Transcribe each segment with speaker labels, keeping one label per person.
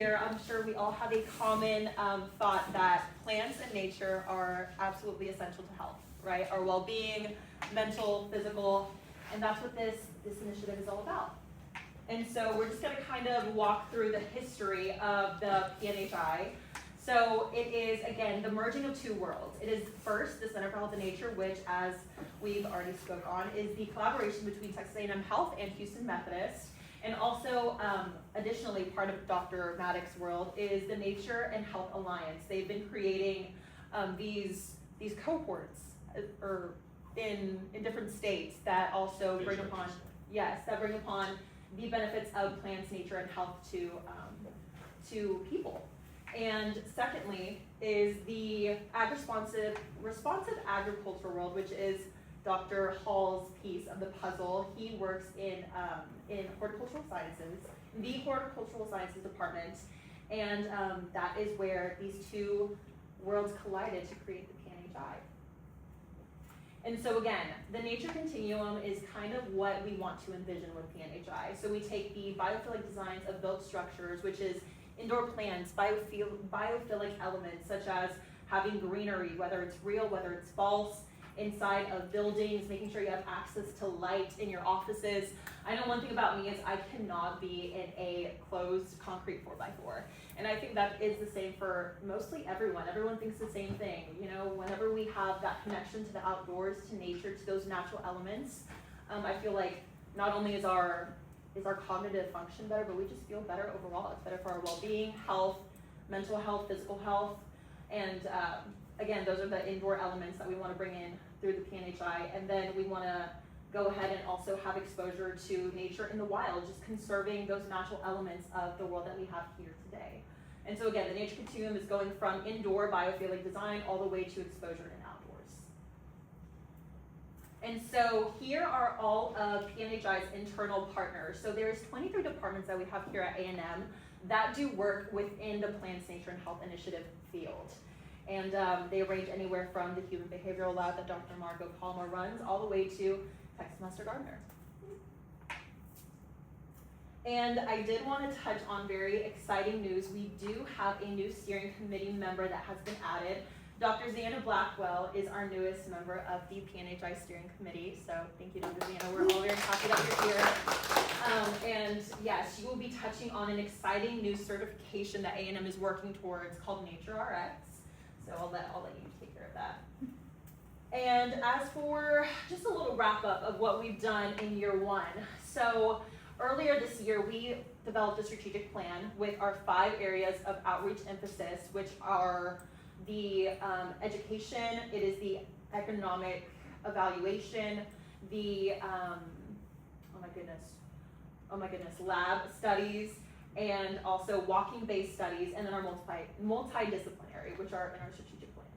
Speaker 1: I'm sure we all have a common thought that plants and nature are absolutely essential to health, right? Our well-being, mental, physical, and that's what this initiative is all about. And so we're just going to kind of walk through the history of the PNHI. So it is, again, the merging of two worlds. It is first the Center for Health and Nature, which, as we've already spoke on, is the collaboration between Texas A&M Health and Houston Methodist. And also, additionally, part of Dr. Maddox's world is the Nature and Health Alliance. They've been creating these cohorts in different states that also bring upon the benefits of plants, nature, and health to people. And secondly is the responsive agriculture world, which is Dr. Hall's piece of the puzzle. He works in horticultural sciences, in the horticultural sciences department, and that is where these two worlds collided to create the PNHI. And so again, the nature continuum is kind of what we want to envision with PNHI. So we take the biophilic designs of built structures, which is indoor plants, biophilic elements such as having greenery, whether it's real, whether it's false, inside of buildings, making sure you have access to light in your offices. I know one thing about me is I cannot be in a closed concrete 4x4. And I think that is the same for mostly everyone. Everyone thinks the same thing. You know, whenever we have that connection to the outdoors, to nature, to those natural elements, I feel like not only is our cognitive function better, but we just feel better overall. It's better for our well-being, health, mental health, physical health, and again, those are the indoor elements that we want to bring in through the PNHI, and then we want to go ahead and also have exposure to nature in the wild, just conserving those natural elements of the world that we have here today. And so again, the nature continuum is going from indoor biophilic design all the way to exposure and outdoors. And so here are all of PNHI's internal partners. So there's 23 departments that we have here at A&M that do work within the Plants, Nature, and Health Initiative field. And they range anywhere from the Human Behavioral Lab that Dr. Margot Palmer runs all the way to Texas Master Gardener. And I did want to touch on very exciting news. We do have a new steering committee member that has been added. Dr. Xana Blackwell is our newest member of the PNHI steering committee. So thank you, Dr. Xana. We're all very happy that you're here. And yes, she will be touching on an exciting new certification that A&M is working towards called Nature RX. So I'll let you take care of that. And as for just a little wrap up of what we've done in year one. So earlier this year, we developed a strategic plan with our 5 areas of outreach emphasis, which are the education, it is the economic evaluation, the, oh my goodness, lab studies, and also walking-based studies, and then our multidisciplinary, which are in our strategic plan.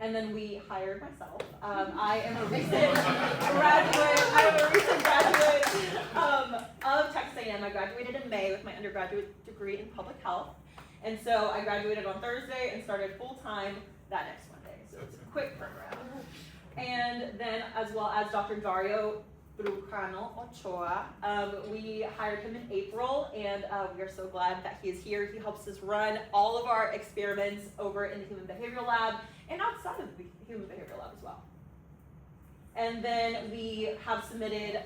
Speaker 1: And then we hired myself. I am a recent graduate of Texas A&M. I graduated in May with my undergraduate degree in public health. And so I graduated on Thursday and started full-time that next Monday. So it's a quick program. And then as well as Dr. Dario Brucano Ochoa. We hired him in April, and we are so glad that he is here. He helps us run all of our experiments over in the Human Behavioral Lab and outside of the Human Behavioral Lab as well. And then we have submitted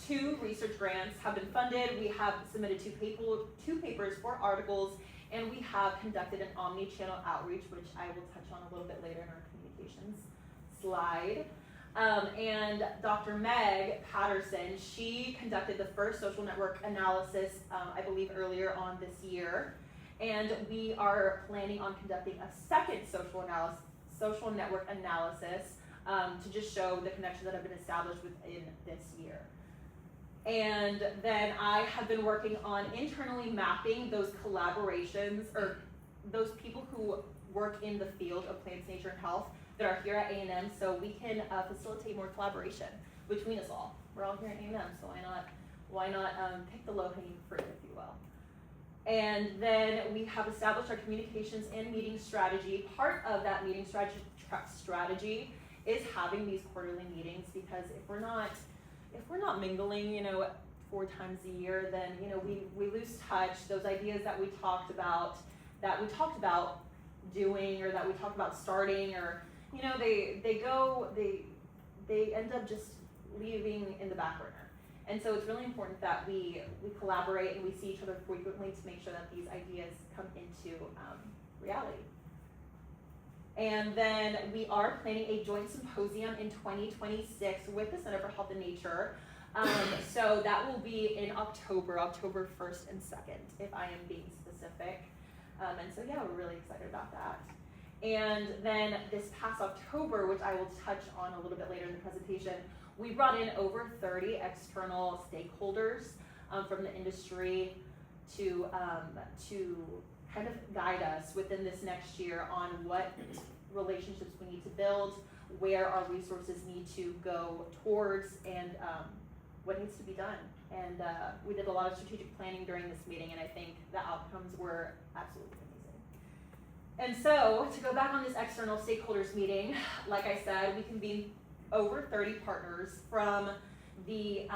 Speaker 1: 2 research grants have been funded. We have submitted 2 papers, 4 articles, and we have conducted an omni-channel outreach, which I will touch on a little bit later in our communications slide. And Dr. Meg Patterson, she conducted the first social network analysis, I believe earlier on this year. And we are planning on conducting a second social network analysis to just show the connections that have been established within this year. And then I have been working on internally mapping those collaborations, or those people who work in the field of plants, nature, and health that are here at A&M, so we can facilitate more collaboration between us all. We're all here at A&M, so why not pick the low-hanging fruit, if you will. And then we have established our communications and meeting strategy. Part of that meeting strategy is having these quarterly meetings, because if we're not mingling, you know, 4 times a year, then, you know, we lose touch. Those ideas that we talked about doing, or that we talked about starting, or, you know, they end up just leaving in the back burner. And so it's really important that we collaborate and we see each other frequently to make sure that these ideas come into reality. And then we are planning a joint symposium in 2026 with the Center for Health and Nature. So that will be in October 1st and 2nd, if I am being specific. And so yeah, we're really excited about that. And then this past October, which I will touch on a little bit later in the presentation, we brought in over 30 external stakeholders from the industry to kind of guide us within this next year on what relationships we need to build, where our resources need to go towards, and what needs to be done. And we did a lot of strategic planning during this meeting, and I think the outcomes were absolutely amazing. And so, to go back on this external stakeholders meeting, like I said, we convened over 30 partners from the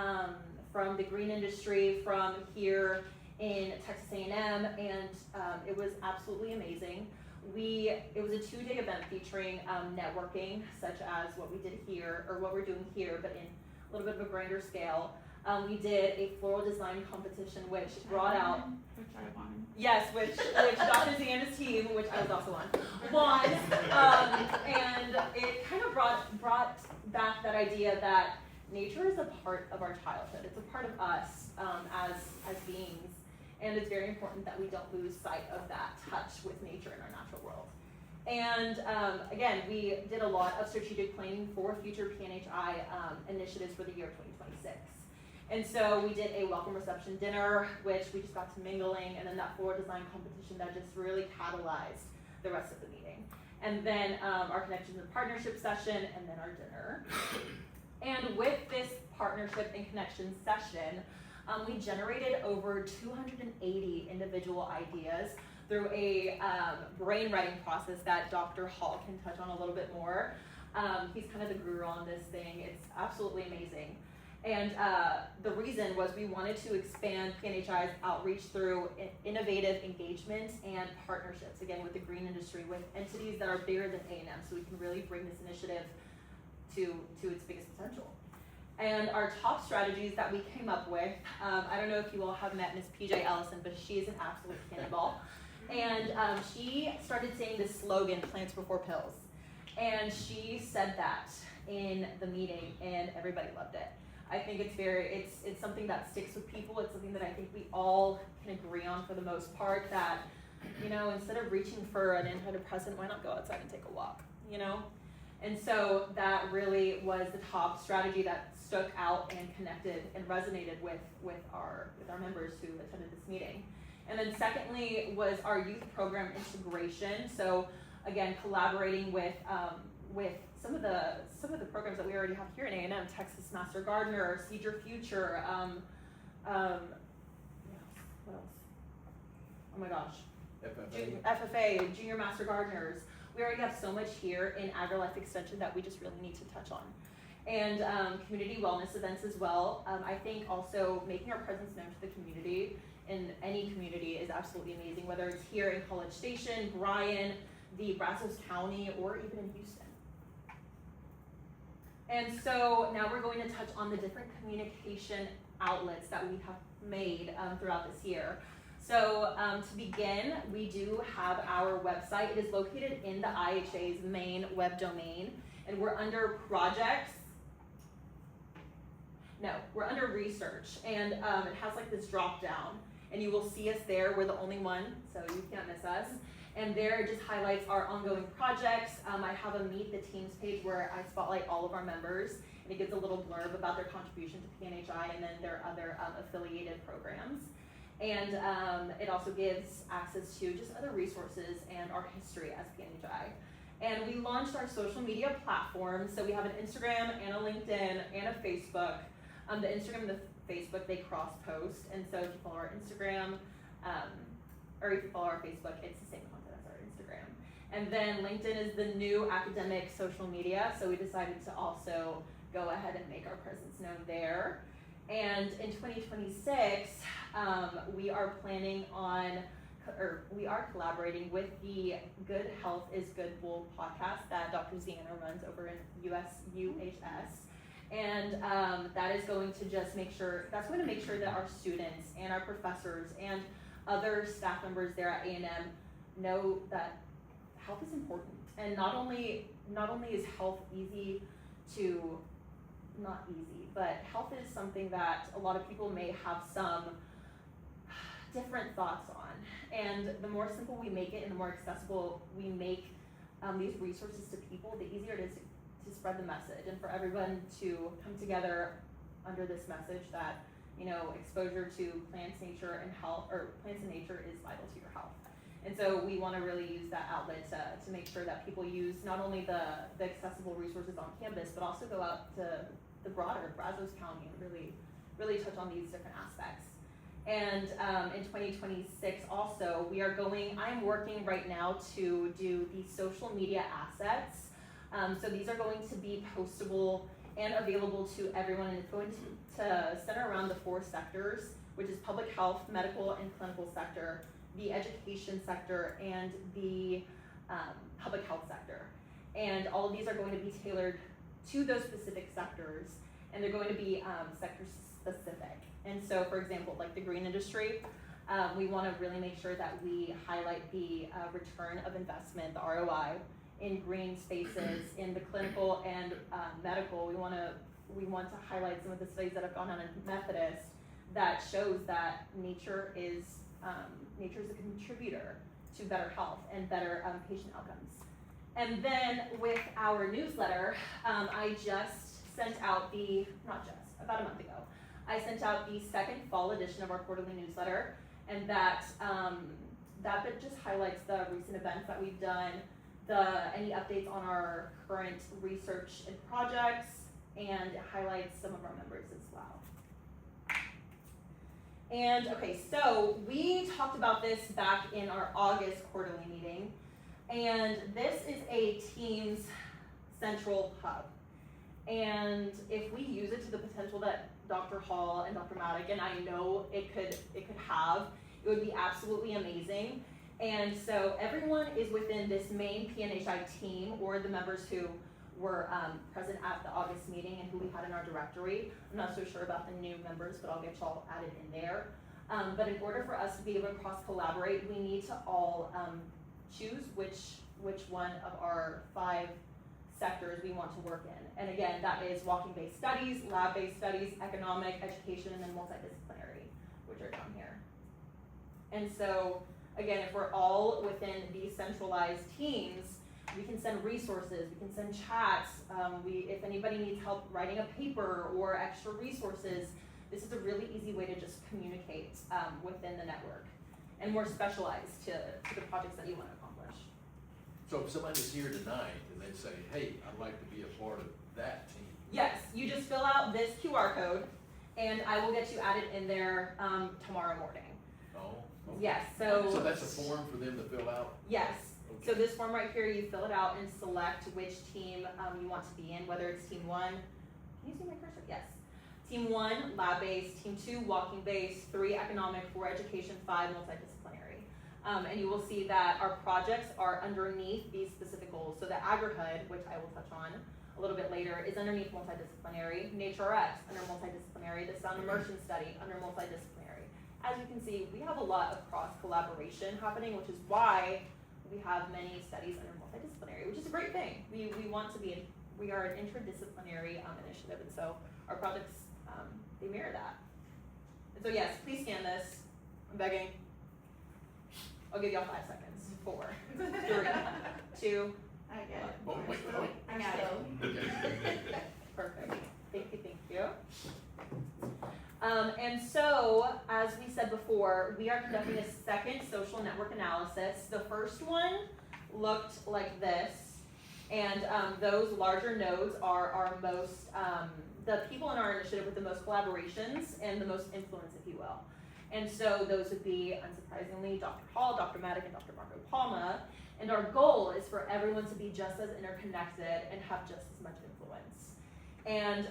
Speaker 1: green industry, from here in Texas A&M, and it was absolutely amazing. It was a 2-day event featuring networking, such as what we did here, or what we're doing here, but in a little bit of a grander scale. We did a floral design competition, which brought out,
Speaker 2: which I won.
Speaker 1: Yes, which Dr. Z and his team, which I was also on, won, and it kind of brought back that idea that nature is a part of our childhood. It's a part of us as beings, and it's very important that we don't lose sight of that touch with nature in our natural world. And again, we did a lot of strategic planning for future PNHI initiatives for the year 2026. And so we did a welcome reception dinner, which we just got to mingling, and then that floral design competition that just really catalyzed the rest of the meeting. And then our connections and partnership session, and then our dinner. And with this partnership and connection session, we generated over 280 individual ideas through a brainwriting process that Dr. Hall can touch on a little bit more. He's kind of the guru on this thing. It's absolutely amazing. And the reason was we wanted to expand PNHI's outreach through innovative engagement and partnerships, again, with the green industry, with entities that are bigger than A&M, so we can really bring this initiative to its biggest potential. And our top strategies that we came up with, I don't know if you all have met Ms. PJ Ellison, but she is an absolute cannonball. And she started saying this slogan, plants before pills. And she said that in the meeting, and everybody loved it. I think it's something that sticks with people. It's something that I think we all can agree on for the most part, that, you know, instead of reaching for an antidepressant, why not go outside and take a walk, you know? And so that really was the top strategy that stuck out and connected and resonated with our members who attended this meeting. And then secondly was our youth program integration. So again, collaborating with some of the programs that we already have here in A&M, Texas Master Gardener, Seed Your Future, what else? Oh my gosh. FFA, Junior Master Gardeners. We already have so much here in AgriLife Extension that we just really need to touch on. And community wellness events as well. I think also making our presence known to the community in any community is absolutely amazing, whether it's here in College Station, Bryan, the Brazos County, or even in Houston. And so now we're going to touch on the different communication outlets that we have made throughout this year. So to begin, we do have our website. It is located in the IHA's main web domain, and we're under projects. No, we're under research, and it has like this drop down, and you will see us there. We're the only one, so you can't miss us. And there it just highlights our ongoing projects. I have a Meet the Teams page where I spotlight all of our members, and it gives a little blurb about their contribution to PNHI and then their other affiliated programs. And it also gives access to just other resources and our history as PNHI. And we launched our social media platforms. So we have an Instagram and a LinkedIn and a Facebook. The Instagram and the Facebook, they cross-post. And so if you follow our Instagram, or if you follow our Facebook, it's the same content as our Instagram. And then LinkedIn is the new academic social media. So we decided to also go ahead and make our presence known there. And in 2026, we are planning on, or we are collaborating with the Good Health is Good Bull podcast that Dr. Ziana runs over in UHS. And that is going to just make sure, that's going to make sure that our students and our professors and other staff members there at A&M know that health is important. And not only is health but health is something that a lot of people may have some different thoughts on. And the more simple we make it and the more accessible we make these resources to people, the easier it is to spread the message and for everyone to come together under this message that, you know, exposure to plants, nature, and health, or plants and nature is vital to your health. And so we want to really use that outlet to make sure that people use not only the accessible resources on campus, but also go out to the broader Brazos County and really touch on these different aspects. And in 2026 also, I'm working right now to do the social media assets. So these are going to be postable and available to everyone, and it's going to center around the 4 sectors, which is public health, medical and clinical sector, the education sector, and the public health sector. And all of these are going to be tailored to those specific sectors, and they're going to be sector specific. And so, for example, like the green industry, we want to really make sure that we highlight the return of investment, the ROI, in green spaces. In the clinical and medical, we want to highlight some of the studies that have gone on in Methodist that shows that nature is a contributor to better health and better patient outcomes. And then with our newsletter, I just sent out about a month ago, I sent out the second fall edition of our quarterly newsletter, and that bit just highlights the recent events that we've done, any updates on our current research and projects, and it highlights some of our members as well. And okay, so we talked about this back in our August quarterly meeting, and this is a Teams central hub. And if we use it to the potential that Dr. Hall and Dr. Maddock and I know it could have, it would be absolutely amazing. And so everyone is within this main PNHI team, or the members who were present at the August meeting and who we had in our directory. I'm not so sure about the new members, but I'll get y'all added in there. But in order for us to be able to cross-collaborate, we need to all choose which one of our 5 sectors we want to work in. And again, that is walking-based studies, lab-based studies, economic, education, and then multidisciplinary, which are down here. And so, again, if we're all within these centralized teams, we can send resources, we can send chats, if anybody needs help writing a paper or extra resources, this is a really easy way to just communicate within the network and more specialized to the projects that you want to accomplish.
Speaker 2: So if somebody's here tonight and they say, hey, I'd like to be a part of that team.
Speaker 1: Yes, you just fill out this QR code and I will get you added in there tomorrow morning.
Speaker 2: Oh, okay.
Speaker 1: Yes,
Speaker 2: So that's a form for them to fill out?
Speaker 1: Yes.
Speaker 2: Okay.
Speaker 1: So this form right here, you fill it out and select which team you want to be in, whether it's team 1. Can you see my cursor? Yes. Team 1, lab-based. Team 2, walking-based. 3, economic. 4, education. 5, multidisciplinary. And you will see that our projects are underneath these specific goals. So the AgriHUD, which I will touch on a little bit later, is underneath multidisciplinary. NatureX under multidisciplinary. The sound immersion study under multidisciplinary. As you can see, we have a lot of cross-collaboration happening, which is why we have many studies under multidisciplinary, which is a great thing. We are an interdisciplinary initiative, and so our projects, they mirror that. And so yes, please scan this. I'm begging. I'll give y'all 5 seconds. 4, 3, 2.
Speaker 3: I get it.
Speaker 2: Oh, wait.
Speaker 3: I got it.
Speaker 2: Okay.
Speaker 1: Perfect. Thank you. And so, as we said before, we are conducting a second social network analysis. The first one looked like this, and those larger nodes are our most, the people in our initiative with the most collaborations and the most influence, if you will. And so those would be, unsurprisingly, Dr. Hall, Dr. Maddock, and Dr. Marco Palma. And our goal is for everyone to be just as interconnected and have just as much influence. And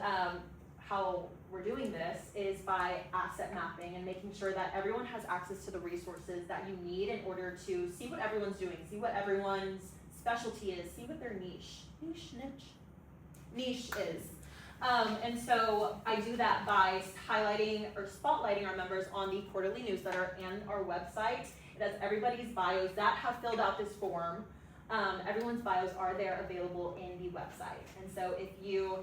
Speaker 1: how we're doing this is by asset mapping and making sure that everyone has access to the resources that you need in order to see what everyone's doing, see what everyone's specialty is, see what their niche is. And so I do that by highlighting or spotlighting our members on the quarterly newsletter and our website. It has everybody's bios that have filled out this form. Everyone's bios are there available in the website. And so if you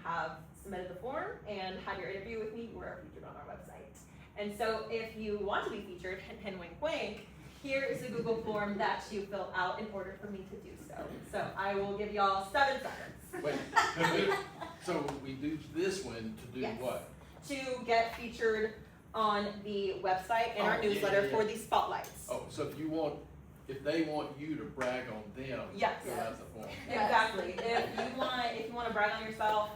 Speaker 1: have submitted the form and had your interview with me, you are featured on our website. And so if you want to be featured, hint, wink, wink, here is a Google form that you fill out in order for me to do so. So I will give y'all 7 seconds.
Speaker 2: Wait, so we do this one to do
Speaker 1: Yes.
Speaker 2: what?
Speaker 1: To get featured on the website and our
Speaker 2: Oh, yeah,
Speaker 1: newsletter
Speaker 2: yeah, yeah.
Speaker 1: for these spotlights.
Speaker 2: Oh, so if they want you to brag on them,
Speaker 1: Yes.
Speaker 2: fill out the form.
Speaker 1: Exactly. If you want to brag on yourself,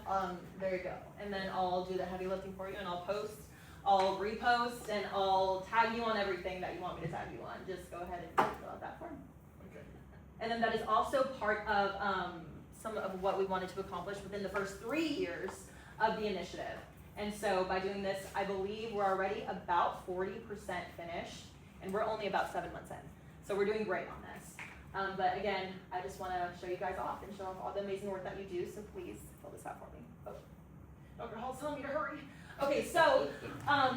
Speaker 1: there you go. And then I'll do the heavy lifting for you, and I'll repost, and I'll tag you on everything that you want me to tag you on. Just go ahead and fill out that form.
Speaker 2: Okay.
Speaker 1: And then that is also part of some of what we wanted to accomplish within the first 3 years of the initiative. And so by doing this, I believe we're already about 40% finished, and we're only about 7 months in. So we're doing great on this. But again, I just want to show you guys off and show off all the amazing work that you do, so please fill this out for me. Oh, Dr. Hall's telling me to hurry. Okay, so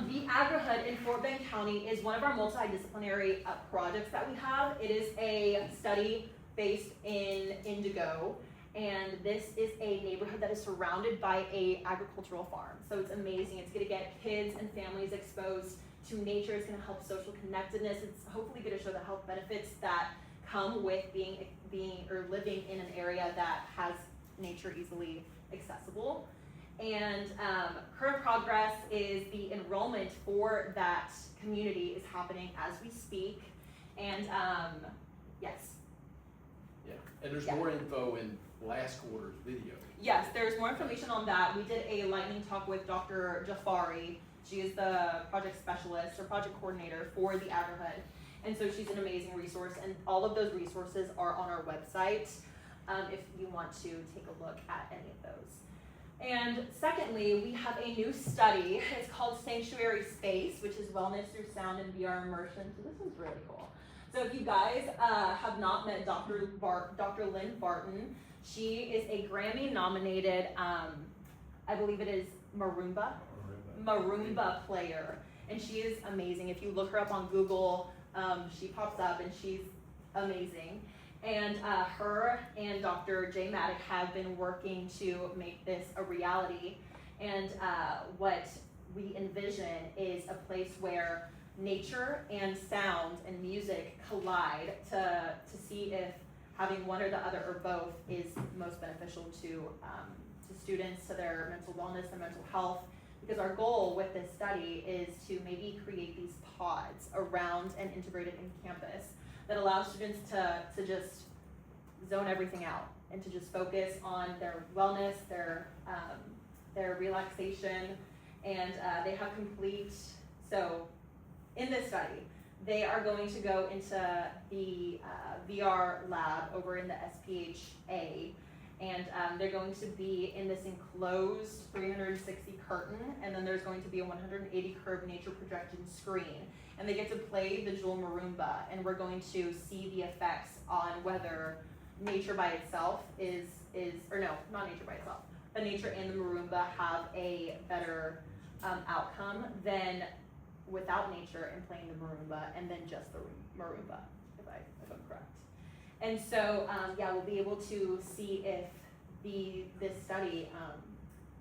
Speaker 1: the AgriHUD in Fort Bend County is one of our multidisciplinary projects that we have. It is a study based in Indigo, and this is a neighborhood that is surrounded by a agricultural farm. So it's amazing. It's gonna get kids and families exposed to nature. It's gonna help social connectedness. It's hopefully gonna show the health benefits that come with being or living in an area that has nature easily accessible. And current progress is the enrollment for that community is happening as we speak. And yes.
Speaker 2: Yeah, and there's
Speaker 1: Yeah.
Speaker 2: more info in last quarter's video.
Speaker 1: Yes, there's more information on that. We did a lightning talk with Dr. Jafari. She is the project specialist or project coordinator for the AgriHUD. And so she's an amazing resource, and all of those resources are on our website if you want to take a look at any of those. And secondly, we have a new study. It's called Sanctuary Space, which is wellness through sound and VR immersion. So this one's really cool. So if you guys have not met Dr. Lynn Barton, she is a Grammy-nominated, I believe it is marimba player, and she is amazing. If you look her up on Google, she pops up, and she's amazing. And her and Dr. Jay Maddock have been working to make this a reality. And what we envision is a place where nature and sound and music collide to see if having one or the other or both is most beneficial to students, to their mental wellness and mental health. Because our goal with this study is to maybe create these pods around and integrated in campus that allow students to just zone everything out and to just focus on their wellness, their relaxation, and they have complete, so in this study, they are going to go into the VR lab over in the SPHA, and they're going to be in this enclosed 360 curtain, and then there's going to be a 180 curve nature projection screen. And they get to play visual marimba, and we're going to see the effects on whether nature by itself or no, not nature by itself, but nature and the marimba have a better outcome than without nature and playing the marimba and then just the marimba, if I'm correct. And so, yeah, we'll be able to see if this study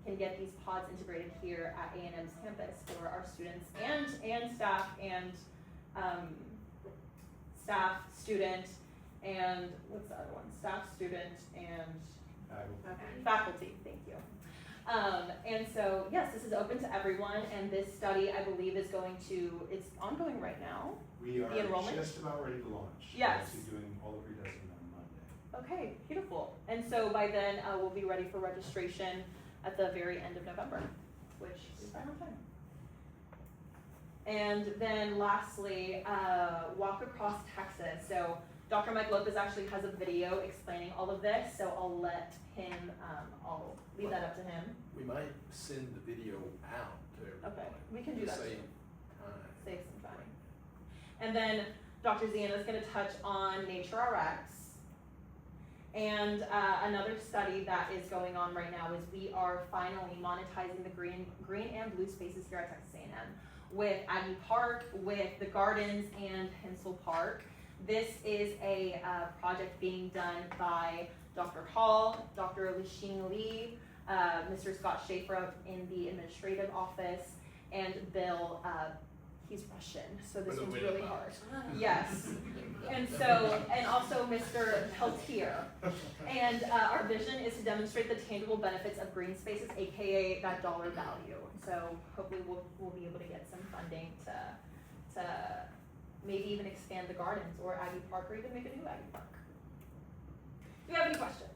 Speaker 1: can get these pods integrated here at A&M's campus for our students and staff and student, and what's the other one? Staff, student, and faculty, thank you. And so, yes, this is open to everyone, and this study, I believe, it's ongoing right now.
Speaker 3: We are
Speaker 1: The enrollment?
Speaker 3: just about ready to launch.
Speaker 1: Yes.
Speaker 3: We'll be doing all of retesting on Monday.
Speaker 1: Okay, beautiful. And so by then, we'll be ready for registration at the very end of November, which is right on time. And then lastly, Walk Across Texas. So Dr. Mike Lopez actually has a video explaining all of this, so I'll let him, I'll leave that up to him.
Speaker 2: We might send the video out to everybody.
Speaker 1: Okay, we can do
Speaker 2: to
Speaker 1: that
Speaker 2: save
Speaker 1: too.
Speaker 2: time.
Speaker 1: Save some time. And then Dr. Ziana is going to touch on Nature RX. And another study that is going on right now is we are finally monetizing the green and blue spaces here at Texas A&M with Aggie Park, with the gardens, and Hensel Park. This is a project being done by Dr. Hall, Dr. Lishing Lee, Mr. Scott Schaefer up in the administrative office, and Bill, he's Russian, so this one's really hard. Yes. And so, and also Mr. Peltier. And our vision is to demonstrate the tangible benefits of green spaces, aka that dollar value. So hopefully we'll be able to get some funding to maybe even expand the gardens or Aggie Park, or even make a new Aggie Park. Do you have any questions?